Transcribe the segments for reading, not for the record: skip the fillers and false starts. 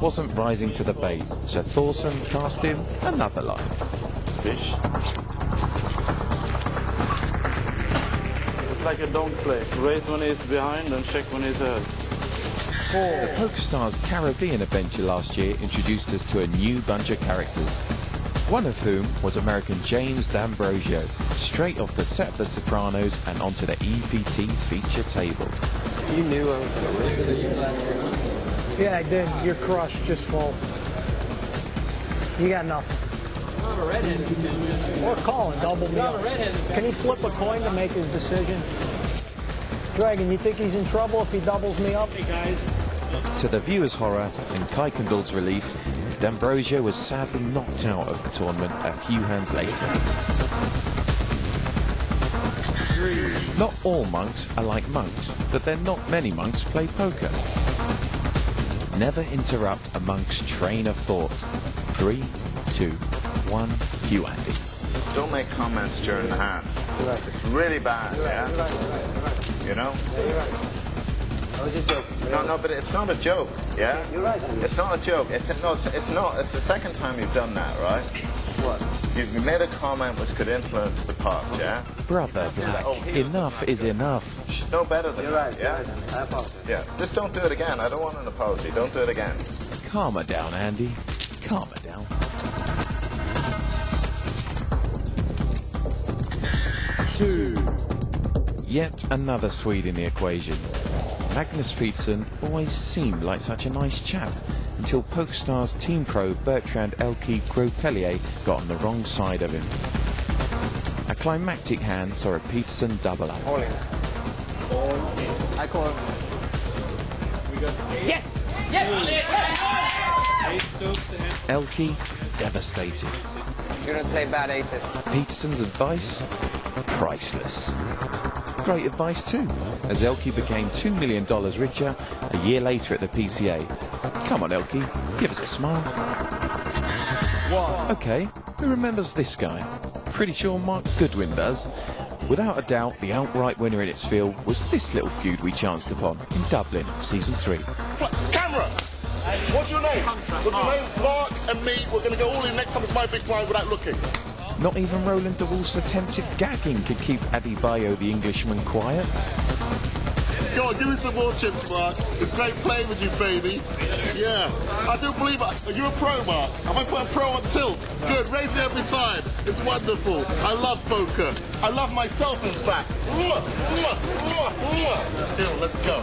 wasn't rising to the bait, so Thorson cast in another line. Fish. It's like a donk play. Raise when he's behind and check when he's ahead. The PokerStars Caribbean adventure last year introduced us to a new bunch of characters, one of whom was American James D'Ambrosio, straight off the set of The Sopranos and onto the EPT feature table. You knew I was going to the last 3 months? Yeah, I did. You're crushed, just full. You got nothing. I'm a redhead. Or Colin, double me up. Can he flip a coin to make his decision? Dragon, you think he's in trouble if he doubles me up? Hey, guys. To the viewer's horror and Kuykendall's relief, D'Ambrosio was sadly knocked out of the tournament a few hands later. Not all monks are like monks, but then not many monks play poker. Never interrupt a monk's train of thought. 3, 2, 1, cue Andy. Don't make comments during the hand. It's really bad, yeah? You know? I was just joking. No, but it's not a joke, yeah? You're right. It's not a joke. It's not. It's the second time you've done that, right? What? You made a comment which could influence the pot, yeah? Brother Black, enough is enough. She's no better than that, yeah? You're right. I apologize. Yeah, just don't do it again. I don't want an apology. Don't do it again. Calm her down, Andy. Calm her down. Yet another Swede in the equation. Magnus Peterson always seemed like such a nice chap until PokerStars team pro Bertrand Elke Gropelier got on the wrong side of him. A climactic hand saw a Peterson double up. All in. I call him. Yes! Yes! Elke devastated. You're gonna play bad aces. Peterson's advice? Priceless. Great advice too, as Elke became $2 million richer a year later at the PCA. Come on, Elke, give us a smile. Okay, who remembers this guy? Pretty sure Mark Goodwin does. Without a doubt, the outright winner in its field was this little feud we chanced upon in Dublin, Season 3. Camera! What's your name? What's your name? Mark and me, we're going to go all in next time it's my big blind without looking. Not even Roland DeWolf's attempted gagging could keep Adebayo the Englishman quiet. Go on, give me some more chips, Mark. It's great playing with you, baby. Yeah. I do believe it. Are you a pro, Mark? Am I put a pro on tilt? Good, raise me every time. It's wonderful. I love poker. I love myself, in fact. Still, let's go.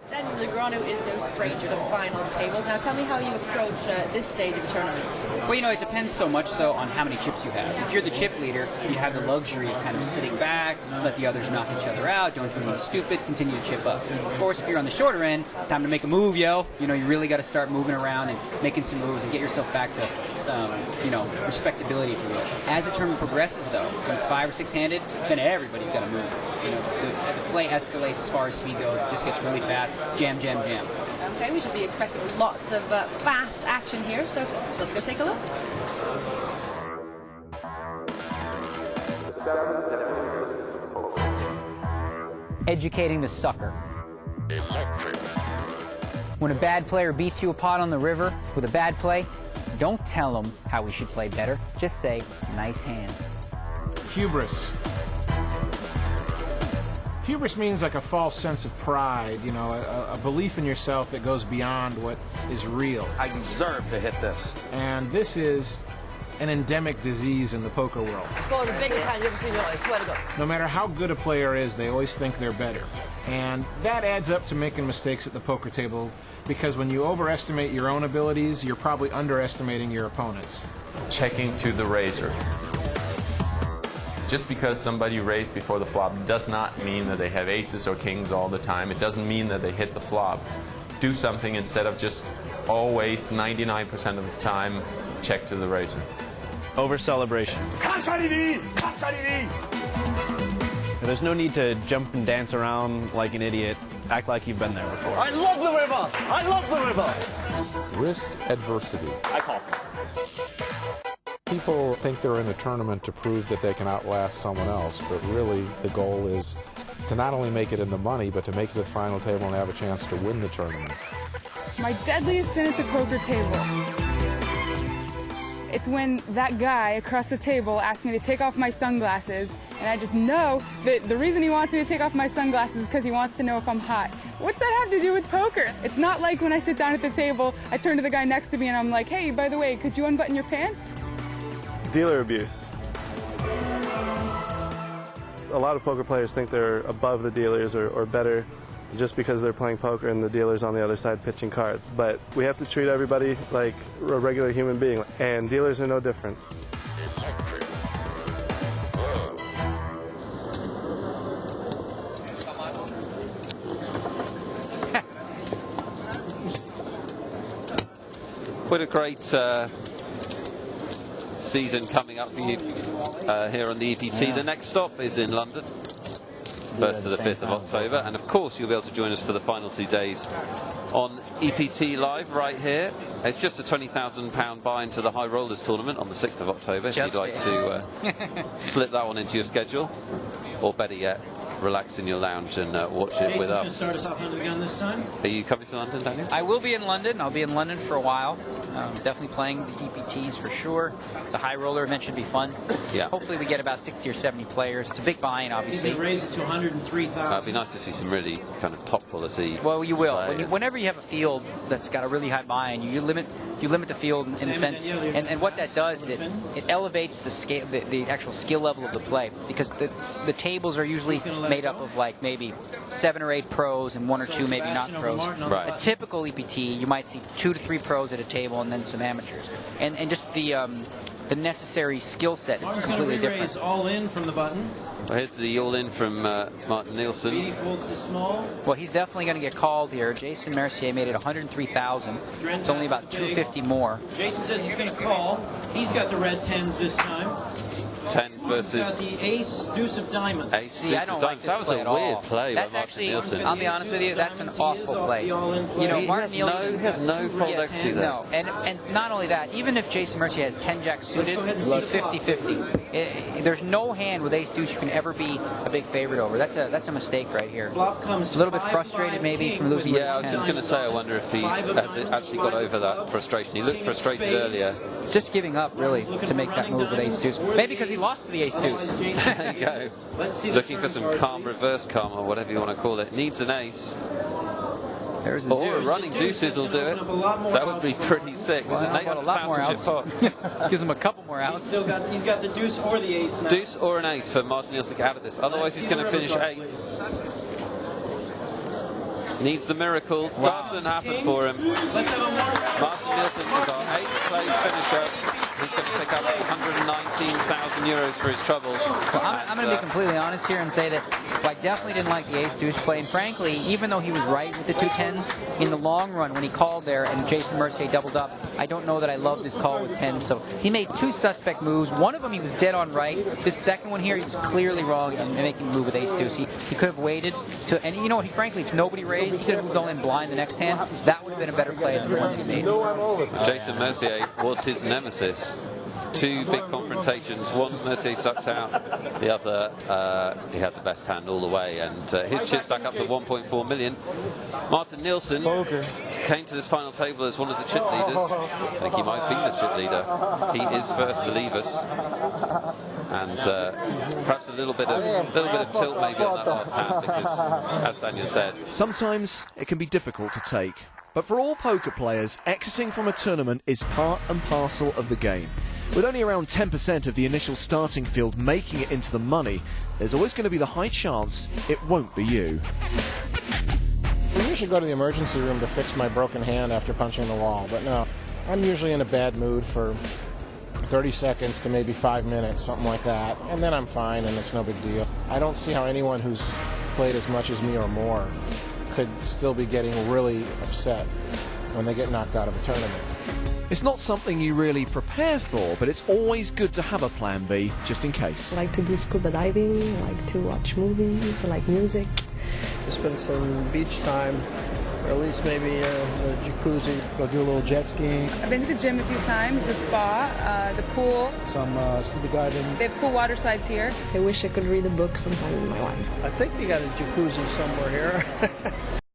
Daniel Negreanu is no stranger to the final tables. Now tell me how you approach this stage of the tournament. Well, you know, it depends so much so on how many chips you have. If you're the chip leader, you have the luxury of kind of sitting back, let the others knock each other out, don't do anything stupid, continue to chip up. Of course, if you're on the shorter end, it's time to make a move, yo. You know, you really got to start moving around and making some moves and get yourself back to, you know, respectability, if you will. As the tournament progresses, though, when it's 5 or 6 handed, then everybody's got to move. You know, the play escalates as far as speed goes. It just gets really fast. Jam, jam, jam. Okay, we should be expecting lots of fast action here, so let's go take a look. Educating the sucker. When a bad player beats you a pot on the river with a bad play, don't tell him how we should play better. Just say, nice hand. Hubris. Hubris means like a false sense of pride, you know, a belief in yourself that goes beyond what is real. I deserve to hit this. And this is an endemic disease in the poker world. Well, the biggest hand you've ever seen in your life, swear to God. No matter how good a player is, they always think they're better. And that adds up to making mistakes at the poker table, because when you overestimate your own abilities, you're probably underestimating your opponent's. Checking to the razor. Just because somebody raised before the flop does not mean that they have aces or kings all the time. It doesn't mean that they hit the flop. Do something instead of just always, 99% of the time, check to the razor. Over celebration. There's no need to jump and dance around like an idiot. Act like you've been there before. I love the river! I love the river! Risk adversity. I call. People think they're in a tournament to prove that they can outlast someone else, but really the goal is to not only make it in the money, but to make it to the final table and have a chance to win the tournament. My deadliest sin at the poker table. It's when that guy across the table asked me to take off my sunglasses, and I just know that the reason he wants me to take off my sunglasses is because he wants to know if I'm hot. What's that have to do with poker? It's not like when I sit down at the table, I turn to the guy next to me and I'm like, hey, by the way, could you unbutton your pants? Dealer abuse. A lot of poker players think they're above the dealers or better just because they're playing poker and the dealer's on the other side pitching cards. But we have to treat everybody like a regular human being, and dealers are no different. What a great season coming up for you here on the EPT. Yeah. The next stop is in London, 1st to the 5th of October, and of course you'll be able to join us for the final 2 days on EPT Live right here. It's just a £20,000 buy into the High Rollers tournament on the 6th of October if you'd like to slip that one into your schedule, or better yet, relax in your lounge and watch it with us. Start us off London again this time. Are you coming to London, Daniel? I will be in London. I'll be in London for a while. Definitely playing the EPTs for sure. The High Roller event should be fun. Yeah. Hopefully we get about 60 or 70 players. It's a big buy-in, obviously. You can raise it to 103,000. It'd be nice to see some really kind of top quality. Well, you will. play. Whenever you have a field that's got a really high buy-in, you limit the field in a sense, and what that does is it elevates the scale, the actual skill level of the play, because the tables are usually made up of like maybe 7 or 8 pros and 1 or 2 maybe not pros. Right. A typical EPT, you might see 2 to 3 pros at a table and then some amateurs, and just the necessary skill set is completely different. All in from the button. Well, here's the all-in from Martin Nielsen. He folds to small. Well, he's definitely going to get called here. Jason Mercier made it 103,000. It's only about 250 more. Jason says he's going to call. He's got the red 10s this time. 10s versus... He's got the ace, deuce of diamonds. Ace, See, deuce I don't of like diamonds. this That was play a at all. weird play That's by Martin actually, Nielsen. I'll be honest with you, that's an awful play. You know, Martin Nielsen... He has no product equity there. No, and not only that, even if Jason Mercier has 10 jack suited, he's 50-50. There's no hand with ace deuce you can ever be a big favorite over. That's a mistake right here. A little bit frustrated maybe from losing. Yeah, I was just going to say, I wonder if he has actually got over that frustration. He looked frustrated earlier. Just giving up, really, to make that move with ace deuce. Maybe because he lost to the ace deuce. There you go. Looking for some calm, reverse calm, or whatever you want to call it. Needs an ace. There's or running deuces will do it. That would be pretty sick. This is an a lot more outs. Gives him a couple more outs. He's got the deuce or the ace now. Deuce or an ace for Martin Nielsen to get out of this. Otherwise, he's going to finish 8th. Needs the miracle. Doesn't happen for him. Martin Nielsen is our 8th place finisher. He's going to pick up 119,000 euros for his trouble. Well, I'm going to be completely honest here and say that I definitely didn't like the ace deuce play. And frankly, even though he was right with the 2 10s, in the long run, when he called there and Jason Mercier doubled up, I don't know that I loved his call with 10s. So he made 2 suspect moves. One of them he was dead on right. This second one here, he was clearly wrong in making the move with ace deuce. He could have waited to, and you know, frankly, if nobody raised, he could have moved all in blind the next hand. That would have been a better play than the one that he made. Jason Mercier was his nemesis. 2 big confrontations. One Mercier sucked out, the other he had the best hand all the way, and his chip stack up to 1.4 million. Martin Nielsen came to this final table as one of the chip leaders. I think he might be the chip leader. He is first to leave us, and perhaps a little bit of tilt maybe on that last hand, because as Daniel said, sometimes it can be difficult to take. But for all poker players, exiting from a tournament is part and parcel of the game. With only around 10% of the initial starting field making it into the money, there's always going to be the high chance it won't be you. I usually go to the emergency room to fix my broken hand after punching the wall, but no. I'm usually in a bad mood for 30 seconds to maybe 5 minutes, something like that, and then I'm fine and it's no big deal. I don't see how anyone who's played as much as me or more could still be getting really upset when they get knocked out of a tournament. It's not something you really prepare for, but it's always good to have a plan B, just in case. I like to do scuba diving, I like to watch movies, I like music, to spend some beach time, or at least maybe a jacuzzi. Go do a little jet skiing. I've been to the gym a few times, the spa, the pool. Some scuba diving. They have cool water slides here. I wish I could read a book sometime in my life. I think we got a jacuzzi somewhere here.